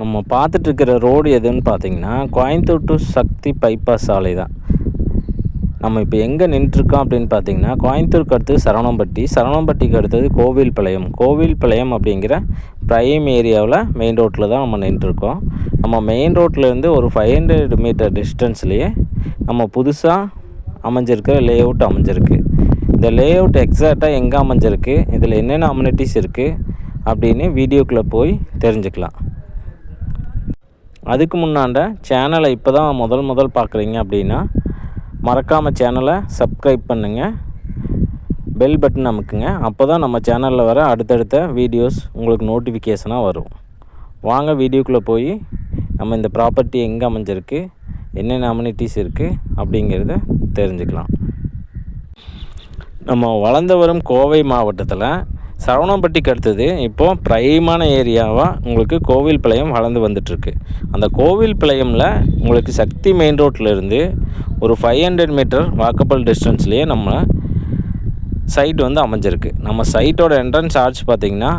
நம்ம பார்த்துட்ருக்கிற ரோடு எதுன்னு பார்த்தீங்கன்னா, கோயம்புத்தூர் டு சக்தி பைபாஸ் சாலை தான். நம்ம இப்போ எங்கே நின்றுருக்கோம் அப்படின்னு பார்த்தீங்கன்னா, கோயம்புத்தூருக்கு அடுத்தது சரவணம்பட்டிக்கு அடுத்தது கோவில்பாளையம் அப்படிங்கிற ப்ரைம் ஏரியாவில் மெயின் ரோட்டில் தான் நம்ம நின்றுருக்கோம். நம்ம மெயின் ரோட்லேருந்து ஒரு 500 மீட்டர் டிஸ்டன்ஸ்லேயே நம்ம புதுசாக அமைஞ்சிருக்கிற லே அவுட் அமைஞ்சிருக்கு. இந்த லே அவுட் எக்ஸாக்டாக எங்கே அமைஞ்சிருக்கு, இதில் என்னென்ன அம்யூனிட்டிஸ் இருக்குது அப்படின்னு வீடியோக்குள்ளே போய் தெரிஞ்சுக்கலாம். அதுக்கு முன்னாண்ட சேனலை இப்போ தான் முதல் பார்க்குறீங்க அப்படின்னா மறக்காமல் சேனலை சப்ஸ்கிரைப் பண்ணுங்கள், பெல் பட்டன் அமுக்குங்க. அப்போ தான் நம்ம சேனலில் வர அடுத்தடுத்த வீடியோஸ் உங்களுக்கு நோட்டிஃபிகேஷனாக வரும். வாங்க வீடியோக்குள்ளே போய் நம்ம இந்த ப்ராப்பர்ட்டி எங்கே அமைஞ்சிருக்கு, என்னென்ன அம்யூனிட்டிஸ் இருக்குது அப்படிங்கிறத தெரிஞ்சுக்கலாம். நம்ம வளர்ந்து வரும் கோவை மாவட்டத்தில் சரவணம்பட்டிக்கு அடுத்தது இப்போது ப்ரைமான ஏரியாவாக உங்களுக்கு கோவில்பாளையம் வளர்ந்து வந்துட்டுருக்கு. அந்த கோவில்பாளையமில் உங்களுக்கு சக்தி மெயின் ரோட்டிலேருந்து ஒரு 500 மீட்டர் வாக்கபிள் டிஸ்டன்ஸ்லேயே நம்ம சைட் வந்து அமைஞ்சிருக்கு. நம்ம சைட்டோட என்ட்ரன்ஸ் ஆர்ச் பார்த்திங்கன்னா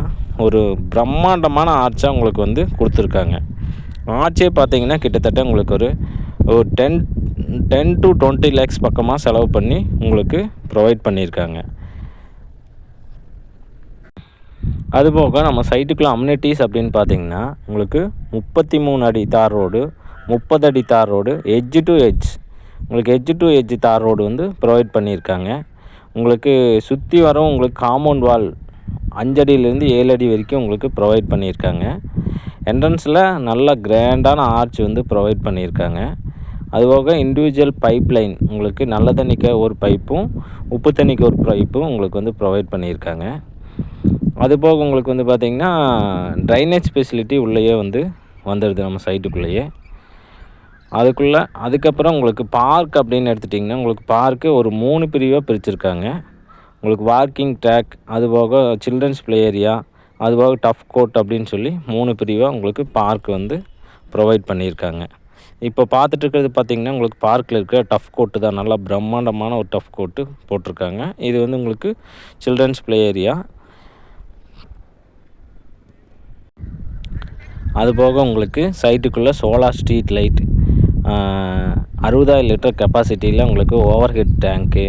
ஒரு பிரம்மாண்டமான ஆர்ச்சாக உங்களுக்கு வந்து கொடுத்துருக்காங்க. ஆர்ச்சே பார்த்திங்கன்னா கிட்டத்தட்ட உங்களுக்கு ஒரு 10 to 20 lakhs பக்கமாக செலவு பண்ணி உங்களுக்கு ப்ரொவைட் பண்ணியிருக்காங்க. அதுபோக நம்ம சைட்டுக்குள்ள அம்யூனிட்டிஸ் அப்படின்னு பார்த்தீங்கன்னா உங்களுக்கு 33 அடி தார் ரோடு, 30 அடி தார் ரோடு, எட்ஜ் டு எட்ஜ் தார் ரோடு வந்து ப்ரொவைட் பண்ணியிருக்காங்க. உங்களுக்கு சுற்றி வரும் உங்களுக்கு காம்பவுண்ட் வால் 5 அடியிலேருந்து 7 அடி வரைக்கும் உங்களுக்கு ப்ரொவைட் பண்ணியிருக்காங்க. என்ட்ரன்ஸில் நல்ல கிராண்டான ஆர்ச் வந்து ப்ரொவைட் பண்ணியிருக்காங்க. அதுபோக இண்டிவிஜுவல் பைப் லைன் உங்களுக்கு நல்ல தண்ணிக்கு ஒரு பைப்பும் உப்பு தண்ணிக்கு ஒரு பைப்பும் உங்களுக்கு வந்து ப்ரொவைட் பண்ணியிருக்காங்க. அதுபோக உங்களுக்கு வந்து பார்த்திங்கன்னா ட்ரைனேஜ் ஃபெசிலிட்டி உள்ளேயே வந்து வந்துடுது நம்ம சைட்டுக்குள்ளேயே. அதுக்கப்புறம் உங்களுக்கு பார்க் அப்படின்னு எடுத்துட்டிங்கன்னா உங்களுக்கு பார்க்கு ஒரு 3 பிரிவாக பிரிச்சுருக்காங்க. உங்களுக்கு வாக்கிங் ட்ராக், அதுபோக சில்ட்ரன்ஸ் ப்ளே ஏரியா, அதுபோக டஃப் கோர்ட் அப்படின்னு சொல்லி 3 பிரிவாக உங்களுக்கு பார்க் வந்து ப்ரொவைட் பண்ணியிருக்காங்க. இப்போ பார்த்துட்ருக்கிறது பார்த்திங்கன்னா உங்களுக்கு பார்க்கில் இருக்கிற டஃப் கோர்ட்டு தான். நல்லா பிரம்மாண்டமான ஒரு டஃப் கோர்ட்டு போட்டிருக்காங்க. இது வந்து உங்களுக்கு சில்ட்ரன்ஸ் ப்ளே ஏரியா. அதுபோக உங்களுக்கு சைட்டுக்குள்ளே சோலார் ஸ்ட்ரீட் லைட், 60,000 லிட்டர் கெப்பாசிட்டியில் உங்களுக்கு ஓவர் ஹெட் டேங்க்கு,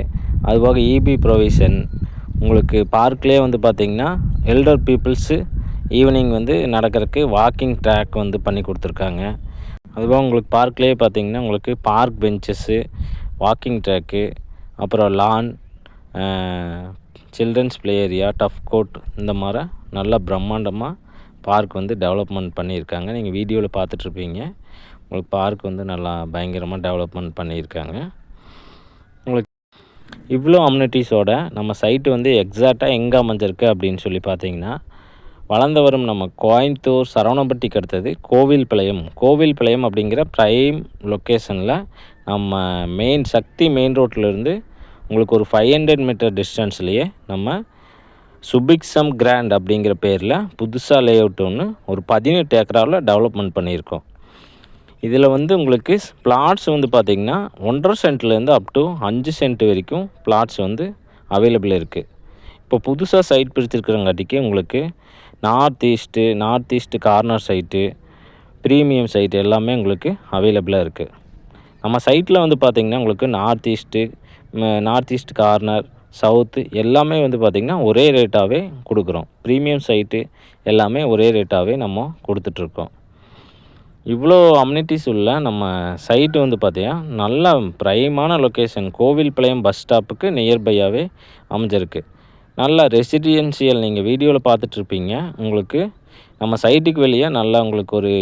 அதுபோக இபி ப்ரொவிஷன். உங்களுக்கு பார்க்லேயே வந்து பார்த்திங்கன்னா எல்டர் பீப்புள்ஸு ஈவினிங் வந்து நடக்கிறதுக்கு வாக்கிங் ட்ராக் வந்து பண்ணி கொடுத்துருக்காங்க. அதுபோக உங்களுக்கு பார்க்லேயே பார்த்திங்கன்னா உங்களுக்கு பார்க் பெஞ்சஸ்ஸு, வாக்கிங் ட்ராக்கு, அப்புறம் lawn, children's play area, turf court, இந்த மாதிரி நல்லா பிரம்மாண்டமாக பார்க் வந்து டெவலப்மெண்ட் பண்ணியிருக்காங்க. நீங்கள் வீடியோவில் பார்த்துட்ருப்பீங்க. உங்களுக்கு பார்க் வந்து நல்லா பயங்கரமாக டெவலப்மெண்ட் பண்ணியிருக்காங்க. உங்களுக்கு இவ்வளோ அம்யூனிட்டிஸோட நம்ம சைட்டு வந்து எக்ஸாக்டாக எங்கே அமைஞ்சிருக்கு அப்படின்னு சொல்லி பார்த்தீங்கன்னா, வளர்ந்து வரும் நம்ம கோயம்புத்தூர் சரவணம்பட்டிக்கு அடுத்தது கோவில்பாளையம் அப்படிங்கிற ப்ரைம் லொக்கேஷனில் நம்ம சக்தி மெயின் ரோட்டிலேருந்து உங்களுக்கு ஒரு 500 மீட்டர் டிஸ்டன்ஸ்லேயே நம்ம சுபிக்ஸம் கிராண்ட் அப்படிங்கிற பேரில் புதுசாக லே அவுட் ஒன்று ஒரு 18 ஏக்கராவில் டெவலப்மெண்ட் பண்ணியிருக்கோம். இதில் வந்து உங்களுக்கு பிளாட்ஸ் வந்து பார்த்திங்கன்னா 1.5 சென்ட்லேருந்து அப் டு 5 சென்ட் வரைக்கும் பிளாட்ஸ் வந்து அவைலபிள் இருக்குது. இப்போ புதுசாக சைட் பிரிச்சுருக்கிறங்காட்டிக்கு உங்களுக்கு north east corner site, premium site எல்லாமே உங்களுக்கு அவைலபிளாக இருக்குது. நம்ம சைட்டில் வந்து பார்த்திங்கன்னா உங்களுக்கு நார்த் ஈஸ்ட் கார்னர், சவுத்து எல்லாமே வந்து பார்த்திங்கன்னா ஒரே ரேட்டாகவே கொடுக்குறோம். ப்ரீமியம் சைட்டு எல்லாமே ஒரே ரேட்டாகவே நம்ம கொடுத்துட்ருக்கோம். இவ்வளோ அம்யூனிட்டிஸ் உள்ள நம்ம சைட்டு வந்து பார்த்திங்கன்னா நல்ல ப்ரைமான லொக்கேஷன், கோவில்பாளையம் பஸ் ஸ்டாப்புக்கு நியர்பையாகவே அமைஞ்சிருக்கு. நல்ல ரெசிடென்ஷியல், நீங்கள் வீடியோவில் பார்த்துட்ருப்பீங்க. உங்களுக்கு நம்ம சைட்டுக்கு வெளியே நல்லா உங்களுக்கு ஒரு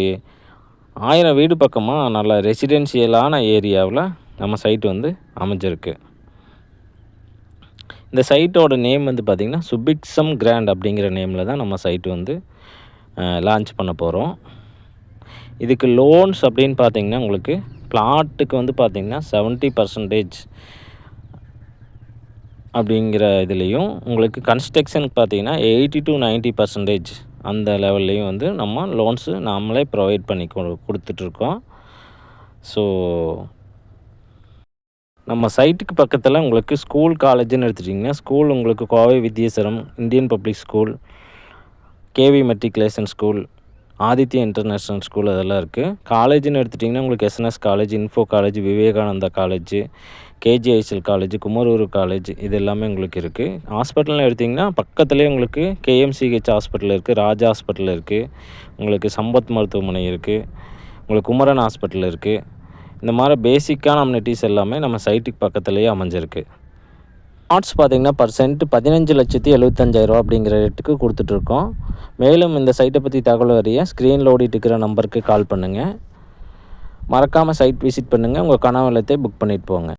1000 வீடு பக்கமாக நல்ல ரெசிடென்ஷியலான ஏரியாவில் நம்ம சைட்டு வந்து அமைஞ்சிருக்கு. இந்த சைட்டோட நேம் வந்து பார்த்திங்கன்னா சுபிக்ஸம் கிராண்ட் அப்படிங்கிற நேமில் தான் நம்ம சைட்டு வந்து லான்ச் பண்ண போகிறோம். இதுக்கு லோன்ஸ் அப்படின்னு பார்த்திங்கன்னா உங்களுக்கு பிளாட்டுக்கு வந்து பார்த்திங்கன்னா 70% அப்படிங்கிற இதுலேயும், உங்களுக்கு கன்ஸ்ட்ரக்ஷனுக்கு பார்த்திங்கன்னா 80 to 90% அந்த லெவல்லையும் வந்து நம்ம லோன்ஸு நாமளே ப்ரொவைட் பண்ணி கொடுத்துட்ருக்கோம். ஸோ நம்ம சைட்டுக்கு பக்கத்தில் உங்களுக்கு ஸ்கூல், காலேஜுன்னு எடுத்துட்டிங்கன்னா ஸ்கூல் உங்களுக்கு Kovai Vidyashram, Indian public school, KV matriculation school, Aditya international school அதெல்லாம் இருக்குது. காலேஜ்னு எடுத்துட்டிங்கன்னா உங்களுக்கு SNS college, info college, Vivekananda college, KGISL college, Kumarur college இது எல்லாமே உங்களுக்கு இருக்குது. ஹாஸ்பிட்டல்னு எடுத்திங்கன்னா பக்கத்துலேயே உங்களுக்கு கேஎம்சிஹெச் ஹாஸ்பிட்டல் இருக்குது, ராஜா ஹாஸ்பிட்டல் இருக்குது, உங்களுக்கு சம்பத் மருத்துவமனை இருக்குது, உங்களுக்கு குமரன் ஹாஸ்பிட்டல் இருக்குது. இந்த மாதிரி பேசிக்கான அம்யூனிட்டிஸ் எல்லாமே நம்ம சைட்டுக்கு பக்கத்துலேயே அமைஞ்சிருக்கு. ஆர்ட்ஸ் பார்த்திங்கன்னா பர் சென்ட் 15,75,000 அப்படிங்கிற ரேட்டுக்கு கொடுத்துட்ருக்கோம். மேலும் இந்த சைட்டை பற்றி தகவல் அறிய ஸ்க்ரீனில் ஓடிட்டு இருக்கிற நம்பருக்கு கால் பண்ணுங்கள். மறக்காமல் சைட் விசிட் பண்ணுங்கள். உங்கள் கனவு இல்லத்தை புக் பண்ணிட்டு போங்க.